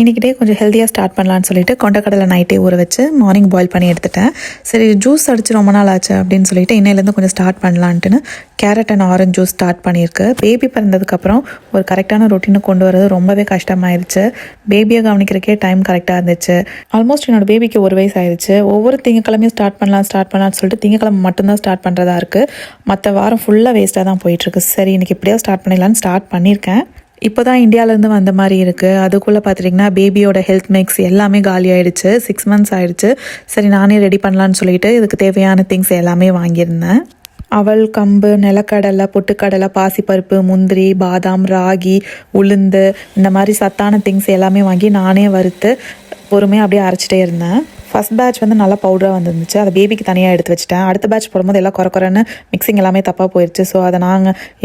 இன்றைக்கிட்டே கொஞ்சம் ஹெல்த்தியாக ஸ்டார்ட் பண்ணலான்னு சொல்லிட்டு கொண்டக்கடலை நைட்டே ஊற வச்சு மார்னிங் பாயில் பண்ணி எடுத்துட்டேன். சரி ஜூஸ் அடித்து ரொம்ப நாள் ஆச்சு அப்படின்னு சொல்லிட்டு இன்னையிலேருந்து கொஞ்சம் ஸ்டார்ட் பண்ணலான்ட்டுன்னு carrot and orange juice start பண்ணியிருக்கு. பேபி பிறந்ததுக்கப்புறம் ஒரு கரெக்டான ரொட்டீனை கொண்டு வரது ரொம்பவே கஷ்டமாயிருச்சு. பேபியை கவனிக்கிறக்கே டைம் கரெக்டாக இருந்துச்சு. ஆல்மோஸ்ட் என்னோடய பேபிக்கு 1 வயசு ஆயிடுச்சு. ஒவ்வொரு திங்கக்கிழமையும் ஸ்டார்ட் பண்ணலான்னு சொல்லிட்டு திங்கக்கிழமை மட்டும்தான் ஸ்டார்ட் பண்ணுறதா இருக்குது. மற்ற வாரம் ஃபுல்லாக வேஸ்ட்டாக தான் போயிட்டுருக்கு. சரி இன்றைக்கி இப்படியே ஸ்டார்ட் பண்ணிடலான்னு ஸ்டார்ட் பண்ணியிருக்கேன். இப்போ தான் இந்தியாவிலேருந்து வந்த மாதிரி இருக்குது. அதுக்குள்ளே பார்த்துட்டிங்கன்னா பேபியோட ஹெல்த் மிக்ஸ் எல்லாமே காலி ஆகிடுச்சு. 6 மந்த்ஸ் ஆகிடுச்சு. சரி நானே ரெடி பண்ணலான்னு சொல்லிட்டு இதுக்கு தேவையான திங்ஸ் எல்லாமே வாங்கியிருந்தேன். அவல், கம்பு, நிலக்கடலை, பொட்டுக்கடலை, பாசிப்பருப்பு, முந்திரி, பாதாம், ராகி, உளுந்து இந்த மாதிரி சத்தான திங்ஸ் எல்லாமே வாங்கி நானே வறுத்து பொறுமையாக அப்படியே அரைச்சிட்டே இருந்தேன். ஃபஸ்ட் பேட்ச் வந்து நல்லா பவுடராக வந்துருந்துச்சு. அதை பேபிக்கு தனியாக எடுத்து வச்சுட்டேன். அடுத்த பேட்ச் போடும்போது எல்லாம் குறைன்னு மிக்சிங் எல்லாமே தப்பாக போயிடுச்சு. ஸோ அதை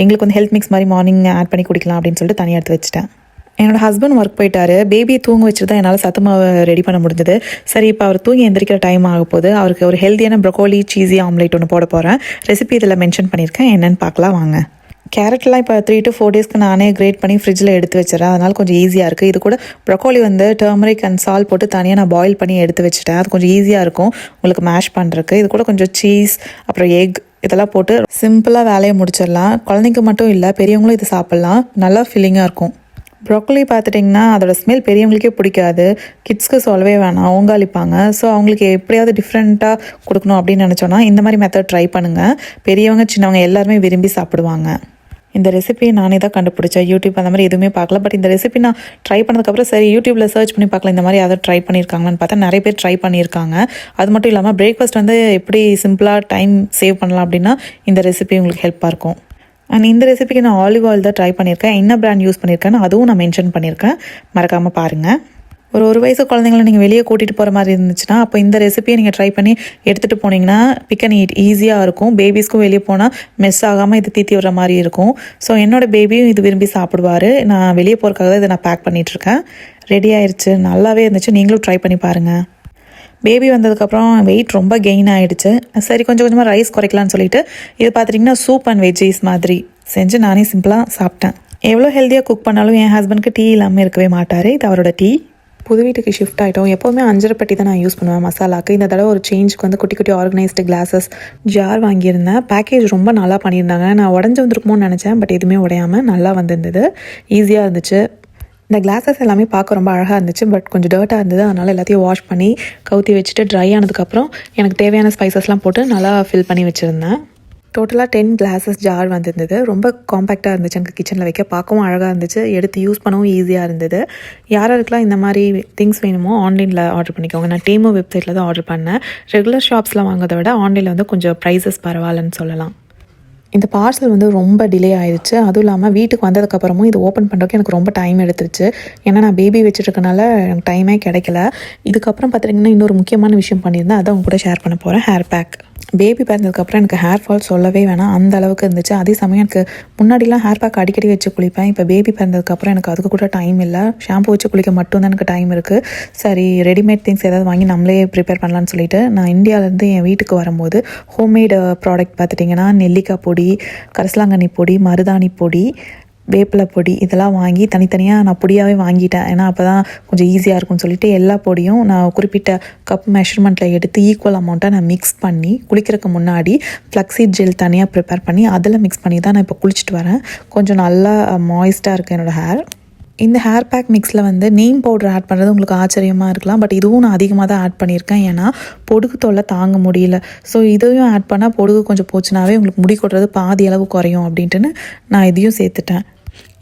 எங்களுக்கு வந்து ஹெல்த் மிக்ஸ் மாதிரி மார்னிங் ஆட் பண்ணி குடிக்கலாம் அப்படின்னு சொல்லிட்டு தனியாக எடுத்து வச்சுட்டேன். என்னோடய ஹஸ்பண்ட் ஒர்க் போயிட்டாரு. பேபியை தூங்க வச்சுட்டு தான் என்னால் சத்து மாவு ரெடி பண்ண முடிஞ்சது. சரி இப்போ அவர் தூங்கி எந்திரிக்கிற டைம் ஆக போகுது. அவருக்கு ஒரு ஹெல்த்தியான ப்ரொக்கோலி சீஸி ஆம்லேட் ஒன்று போட போகிறேன். ரெசிபி இதில் மென்ஷன் பண்ணியிருக்கேன். என்னென்னு பார்க்கலாம் வாங்க. கேரட்லாம் இப்போ 3 to 4 டேஸ்க்கு நானே கிரேட் பண்ணி ஃப்ரிட்ஜில் எடுத்து வச்சிடறேன். அதனால் கொஞ்சம் ஈஸியாக இருக்குது. இது கூட ப்ரொக்கோலி வந்து டர்மரிக் அண்ட் சால்ட் போட்டு தனியாக நான் பாயில் பண்ணி எடுத்து வச்சுட்டேன். அது கொஞ்சம் ஈஸியாக இருக்கும் உங்களுக்கு மேஷ் பண்ணுறதுக்கு. இது கூட கொஞ்சம் சீஸ் அப்புறம் எக் இதெல்லாம் போட்டு சிம்பிளாக வேலையை முடிச்சிடலாம். குழந்தைங்க மட்டும் இல்லை பெரியவங்களும் இது சாப்பிட்லாம். நல்லா ஃபில்லிங்காக இருக்கும். ப்ரொக்கோலி பார்த்துட்டிங்கன்னா அதோட ஸ்மெல் பெரியவங்களுக்கே பிடிக்காது. கிட்ஸ்க்கு சொல்லவே வேணாம், அவங்க அழிப்பாங்க. ஸோ அவங்களுக்கு எப்படியாவது டிஃப்ரெண்ட்டாக கொடுக்கணும் அப்படின்னு நினச்சோன்னா இந்த மாதிரி மெத்தட் ட்ரை பண்ணுங்கள். பெரியவங்க சின்னவங்க எல்லாருமே விரும்பி சாப்பிடுவாங்க. இந்த ரெசிபியை நானே தான் கண்டுபிடிச்சேன். யூடியூப் அந்த மாதிரி எதுவுமே பார்க்கல. பட் இந்த ரெசிபி நான் ட்ரை பண்ணதுக்கப்புறம் சரி யூடியூப்பில் சர்ச் பண்ணி பார்க்கலாம் இந்த மாதிரி யாராவது ட்ரை பண்ணியிருக்காங்கன்னு பார்த்தா நிறைய பேர் ட்ரை பண்ணியிருக்காங்க. அது மட்டும் இல்லாமல் பிரேக்ஃபாஸ்ட் வந்து எப்படி சிம்பிளாக டைம் சேவ் பண்ணலாம் அப்படின்னா இந்த ரெசிபி உங்களுக்கு ஹெல்ப்பாக இருக்கும். அண்ட் இந்த ரெசிபிக்கு நான் ஆலிவ் ஆயில் தான் ட்ரை பண்ணியிருக்கேன். என்ன பிராண்ட் யூஸ் பண்ணியிருக்கேன்னு அதுவும் நான் மென்ஷன் பண்ணியிருக்கேன். மறக்காமல் பாருங்கள். ஒரு வயசு குழந்தைங்கள நீங்கள் வெளியே கூட்டிகிட்டு போகிற மாதிரி இருந்துச்சுன்னா அப்போ இந்த ரெசிபியை நீங்கள் ட்ரை பண்ணி எடுத்துகிட்டு போனீங்கன்னா பிக் அண்ட் ஈட் ஈஸியாக இருக்கும். பேபிஸ்க்கும் வெளியே போனால் மெஸ் ஆகாமல் இது தீத்தி வர மாதிரி இருக்கும். ஸோ என்னோடய பேபியும் இது விரும்பி சாப்பிடுவார். நான் வெளியே போகிறக்காக தான் இதை நான் பேக் பண்ணிகிட்ருக்கேன். ரெடி ஆயிடுச்சு. நல்லாவே இருந்துச்சு. நீங்களும் ட்ரை பண்ணி பாருங்கள். பேபி வந்ததுக்கப்புறம் வெயிட் ரொம்ப கெயின் ஆகிடுச்சு. சரி கொஞ்சம் கொஞ்சமாக ரைஸ் குறைக்கலான்னு சொல்லிட்டு இது பார்த்துட்டிங்கன்னா சூப் அண்ட் வெஜ்ஜீஸ் மாதிரி செஞ்சு நானே சிம்பிளாக சாப்பிட்டேன். எவ்வளோ ஹெல்த்தியாக குக் பண்ணாலும் என் ஹஸ்பண்டுக்கு டீ இல்லாமல் இருக்கவே மாட்டார். இது அவரோட டீ. புது வீட்டுக்கு ஷிஃப்ட் ஆகிட்டோம். எப்போவுமே 5 பெட்டி தான் நான் யூஸ் பண்ணுவேன் மசாலாவுக்கு. இந்த தடவை ஒரு சேஞ்சுக்கு வந்து குட்டி குட்டி ஆர்கனைஸ்டு கிளாஸஸ் ஜார் வாங்கியிருந்தேன். பேக்கேஜ் ரொம்ப நல்லா பண்ணியிருந்தாங்க. நான் உடஞ்சி வந்துருக்குமோன்னு நினச்சேன். பட் எதுவுமே உடையாமல் நல்லா வந்திருந்தது. ஈஸியாக இருந்துச்சு. இந்த கிளாஸஸ் எல்லாமே பார்க்க ரொம்ப அழகாக இருந்துச்சு. பட் கொஞ்சம் டர்ட்டாக இருந்தது. அதனால் எல்லாத்தையும் வாஷ் பண்ணி கவுத்தி வச்சுட்டு ட்ரை ஆனதுக்கப்புறம் எனக்கு தேவையான ஸ்பைசஸ்லாம் போட்டு நல்லா ஃபில் பண்ணி வச்சுருந்தேன். டோட்டலாக 10 கிளாஸஸ் ஜார் வந்துருந்தது. ரொம்ப காம்பேக்டாக இருந்துச்சு. எனக்கு கிச்சனில் வைக்க பார்க்கவும் அழகாக இருந்துச்சு. எடுத்து யூஸ் பண்ணவும் ஈஸியாக இருந்தது. யாருக்கெல்லாம் இந்த மாதிரி திங்ஸ் வேணுமோ ஆன்லைனில் ஆர்டர் பண்ணிக்கோங்க. நான் டேமோ வெப்சைட்டில் தான் ஆர்டர் பண்ணேன். ரெகுலர் ஷாப்ஸில் வாங்குறதை விட ஆன்லைனில் வந்து கொஞ்சம் ப்ரைஸஸ் பரவாயில்லன்னு சொல்லலாம். இந்த பார்சல் வந்து ரொம்ப டிலே ஆயிடுச்சு. அதுவும் இல்லாமல் வீட்டுக்கு வந்ததுக்கப்புறமும் இது ஓப்பன் பண்ணுறதுக்கு எனக்கு ரொம்ப டைம் எடுத்துருச்சு. ஏன்னா நான் பேபி வச்சுருக்கனால எனக்கு டைமே கிடைக்கல. இதுக்கப்புறம் பார்த்திங்கன்னா இன்னொரு முக்கியமான விஷயம் பண்ணியிருந்தேன். அதை உங்க கூட ஷேர் பண்ண போகிறேன். Hair pack. பேபி பிறந்ததுக்கப்புறம் எனக்கு ஹேர் ஃபால் சொல்லவே வேணாம், அந்த அளவுக்கு இருந்துச்சு. அதே சமயம் எனக்கு முன்னாடிலாம் ஹேர் பேக் அடிக்கடி வச்சு குளிப்பேன். இப்போ பேபி பிறந்ததுக்கப்புறம் எனக்கு அதுக்கு கூட டைம் இல்லை. ஷாம்பு வச்சு குளிக்க மட்டும்தான் எனக்கு டைம் இருக்குது. சரி ரெடிமேட் திங்ஸ் ஏதாவது வாங்கி நம்மளே ப்ரிப்பேர் பண்ணலான்னு சொல்லிட்டு நான் இந்தியாவிலேருந்து என் வீட்டுக்கு வரும்போது ஹோம்மேடு ப்ராடக்ட் பார்த்துட்டிங்கன்னா நெல்லிக்காய் பொடி, கரிசலாங்கண்ணி பொடி, மருதாணி பொடி, வேப்பிலை பொடி இதெல்லாம் வாங்கி தனித்தனியாக நான் பொடியாகவே வாங்கிட்டேன். ஏன்னா அப்போ தான் கொஞ்சம் ஈஸியாக இருக்கும்னு சொல்லிட்டு எல்லா பொடியும் நான் குறிப்பிட்ட கப் மெஷர்மெண்ட்டில் எடுத்து ஈக்குவல் அமௌண்ட்டாக நான் மிக்ஸ் பண்ணி குளிக்கிறதுக்கு முன்னாடி ஃப்ளக்ஸீட் ஜெல் தனியாக ப்ரிப்பேர் பண்ணி அதில் மிக்ஸ் பண்ணி தான் நான் இப்போ குளிச்சுட்டு வரேன். கொஞ்சம் நல்லா மாய்ஸ்ட்டாக இருக்குது என்னோடய ஹேர். இந்த ஹேர் பேக் மிக்ஸில் வந்து நீம் பவுடர் ஆட் பண்ணுறது உங்களுக்கு ஆச்சரியமாக இருக்கலாம். பட் இதுவும் நான் அதிகமாக தான் ஆட் பண்ணியிருக்கேன். ஏன்னா பொடுகு தொல்லை தாங்க முடியல. ஸோ இதையும் ஆட் பண்ணால் பொடுகு கொஞ்சம் போச்சுனாவே உங்களுக்கு முடி கொட்டுறது பாதி அளவு குறையும் அப்படின்ட்டுன்னு நான் இதையும் சேர்த்துட்டேன்.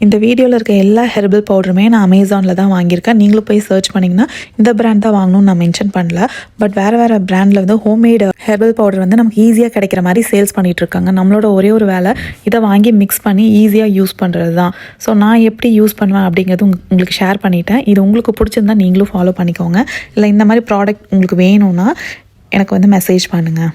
இந்த வீடியோவில் இருக்க எல்லா ஹெர்பல் பவுடருமே நான் அமேசானில் தான் வாங்கியிருக்கேன். நீங்களும் போய் சர்ச் பண்ணிங்கன்னா இந்த பிராண்ட் தான் வாங்கணும்னு நான் மென்ஷன் பண்ணல. பட் வேறு பிராண்டில் வந்து ஹோம்மேடு ஹெர்பல் பவுடர் வந்து நமக்கு ஈஸியாக கிடைக்கிற மாதிரி சேல்ஸ் பண்ணிகிட்ருக்காங்க. நம்மளோட ஒரே ஒரு வேலை இதை வாங்கி மிக்ஸ் பண்ணி ஈஸியாக யூஸ் பண்ணுறது தான். ஸோ நான் எப்படி யூஸ் பண்ணுவேன் அப்படிங்கிறது உங்களுக்கு ஷேர் பண்ணிட்டேன். இது உங்களுக்கு பிடிச்சிருந்தா நீங்களும் ஃபாலோ பண்ணிக்கோங்க. இல்லை இந்த மாதிரி ப்ராடக்ட் உங்களுக்கு வேணும்னா எனக்கு வந்து மெசேஜ் பண்ணுங்கள்.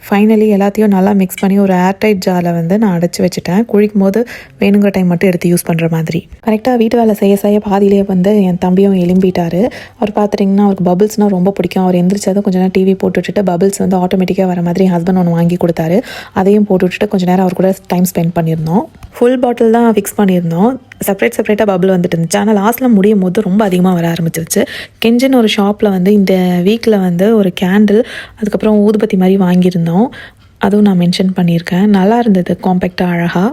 ஃபைனலி எல்லாத்தையும் நல்லா மிக்ஸ் பண்ணி ஒரு ஏர்டைட் ஜாரில் வந்து நான் அடைச்சி வச்சுட்டேன். குளிக்கும் போது வேணுங்கிற டைம் மட்டும் எடுத்து யூஸ் பண்ணுற மாதிரி. கரெக்டாக வீட்டு வேலை செய்ய பாதியிலே வந்து என் தம்பியும் எழும்பிட்டார். அவர் பார்த்துட்டிங்கன்னா அவருக்கு பபிள்ஸ்னால் ரொம்ப பிடிக்கும். அவர் எந்திரிச்சதும் கொஞ்சம் நேரம் டிவி போட்டு விட்டுட்டு பபிள்ஸ் வந்து ஆட்டோமேட்டிக்காக வர மாதிரி ஹஸ்பண்ட் ஒன்று வாங்கி கொடுத்தாரு. அதையும் போட்டு விட்டுட்டு கொஞ்சம் நேரம் அவர் கூட டைம் ஸ்பெண்ட் பண்ணியிருந்தோம். ஃபுல் பாட்டில் தான் ஃபிக்ஸ் பண்ணியிருந்தோம். செப்பரேட்டாக பபுள் வந்துட்டு இருந்துச்சு. ஆனால் லாஸ்ட்டில் முடியும் போது ரொம்ப அதிகமாக வர ஆரம்பிச்சிருச்சு. கெஞ்சின் ஒரு ஷாப்பில் வந்து இந்த வீக்கில் வந்து ஒரு கேண்டில் அதுக்கப்புறம் ஊதுபத்தி மாதிரி வாங்கியிருந்தோம். அதுவும் நான் மென்ஷன் பண்ணியிருக்கேன். நல்லா இருந்தது, காம்பேக்டாக அழகாக.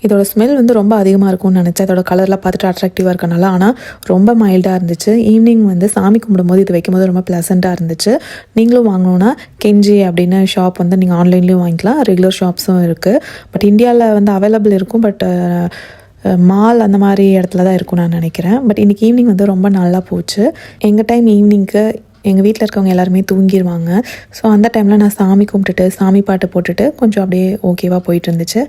இதோட ஸ்மெல் வந்து ரொம்ப அதிகமாக இருக்கும்னு நினச்சேன். இதோட கலர்லாம் பார்த்துட்டு அட்ராக்டிவாக இருக்கனால. ஆனால் ரொம்ப மைல்டாக இருந்துச்சு. ஈவினிங் வந்து சாமி கும்பிடும்போது இது வைக்கும்போது ரொம்ப ப்ளசண்ட்டாக இருந்துச்சு. நீங்களும் வாங்கணுன்னா கெஞ்சி அப்படின்னு ஷாப் வந்து நீங்கள் ஆன்லைன்லேயும் வாங்கிக்கலாம், ரெகுலர் ஷாப்ஸும் இருக்குது. பட் இந்தியாவில் வந்து அவைலபிள் இருக்கும். பட் மால் அந்த மாதிரி இடத்துல தான் இருக்கும் நான் நினைக்கிறேன். பட் இன்றைக்கி ஈவினிங் வந்து ரொம்ப நல்லா போச்சு. எங்கள் டைம் ஈவினிங்க்கு எங்கள் வீட்டில் இருக்கவங்க எல்லாருமே தூங்கிடுவாங்க. ஸோ அந்த டைமில் நான் சாமி கும்பிட்டுட்டு சாமி பாட்டு போட்டுட்டு கொஞ்சம் அப்படியே ஓகேவாக போயிட்டு இருந்துச்சு.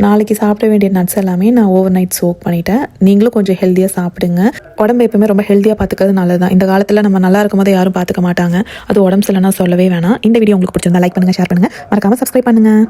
நாளைக்கு சாப்பிட வேண்டிய நட்ஸ் எல்லாமே நான் ஓவர் நைட் சோக் பண்ணிட்டேன். நீங்களும் கொஞ்சம் ஹெல்த்தியாக சாப்பிடுங்க. உடம்பு எப்பவுமே ரொம்ப ஹெல்த்தியாக பார்த்துக்கிறது நல்லது தான். இந்த காலத்தில் நம்ம நல்லா இருக்கும் போது யாரும் பார்த்துக்க மாட்டாங்க. அது உடம்பு சரியில்லைனா சொல்லவே வேணாம். இந்த வீடியோ உங்களுக்கு பிடிச்சிருந்தா லைக் பண்ணுங்கள், ஷேர் பண்ணுங்கள், மறக்காமல் சப்ஸ்கிரைப் பண்ணுங்கள்.